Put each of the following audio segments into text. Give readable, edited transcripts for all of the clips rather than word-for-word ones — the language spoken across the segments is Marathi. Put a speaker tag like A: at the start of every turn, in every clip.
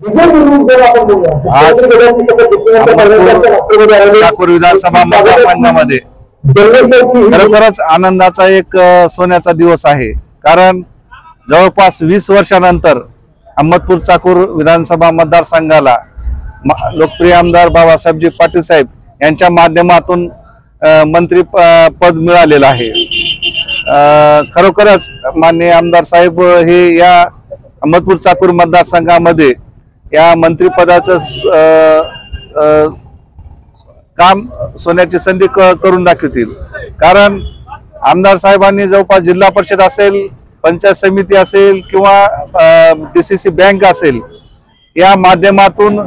A: आज ठाकूर विधानसभा मतदारसंघामध्ये खरोखरच आनंदाचा एक सोन्याचा दिवस आहे। कारण जवळपास 20 वर्षानंतर अहमदपूर चाकूर विधानसभा मतदारसंघाला लोकप्रिय आमदार बाबासाहेबजी पाटील साहेब यांच्या माध्यमातून मंत्री पद मिळालेलं आहे। खरोखरच माननीय आमदार साहेब हे या अहमदपूर चाकूर मतदारसंघामध्ये या मंत्रिपदाचं काम सोन्याची संधी करून दाखवतील। कारण आमदार साहेबांनी जवळपास जिल्हा परिषद असेल, पंचायत समिती असेल किंवा डीसीसी बँक असेल, या माध्यमातून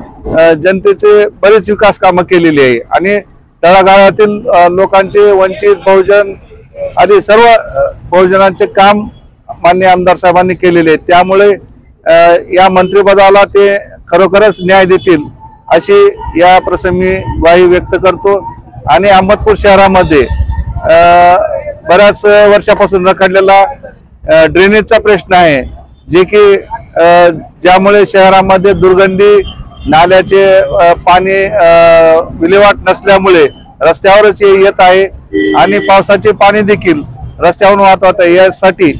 A: जनतेचे बरेच विकास कामं केलेली आहे आणि तळागाळातील लोकांचे, वंचित बहुजन आदी सर्व बहुजनांचे काम माननीय आमदार साहेबांनी केलेले आहे। त्यामुळे या मंत्रिपदाला ते खरोखरच न्याय देतील अशी या प्रसंगी ग्वाही व्यक्त करतो। आणि अहमदपूर शहरामध्ये बऱ्याच वर्षापासून रखडलेला ड्रेनेजचा प्रश्न आहे, जे की ज्यामुळे शहरामध्ये दुर्गंधी, नाल्याचे पाणी विल्हेवाट नसल्यामुळे रस्त्यावरच येत आहे आणि पावसाचे पाणी देखील रस्त्यावरून वाहत आहे। यासाठी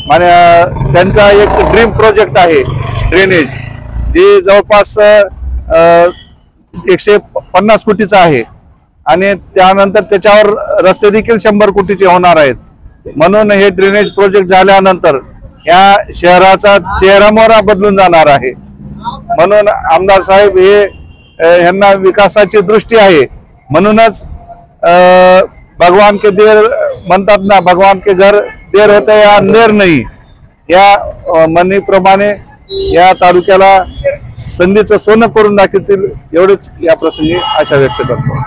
A: त्यांचा एक ड्रीम प्रोजेक्ट आहे ड्रेनेज, जे जवळपास 150 कोटीचा आहे आणि त्यानंतर त्याच्यावर रस्ते देखील 100 कोटीचे होणार आहेत। म्हणून हे ड्रेनेज प्रोजेक्ट झाल्यानंतर या शहराचा चेहरामोहरा बदलून जाणार आहे। म्हणून आमदार साहेब हे यांना विकासाची दृष्टी आहे। म्हणूनच भगवान के देर म्हणतात ना, भगवान के घर देर होते या अंधेर नाही, या म्हणीप्रमाणे या तालुक्याला संधीचं सोनं करून दाखवतील एवढेच या प्रसंगी आशा व्यक्त करतो।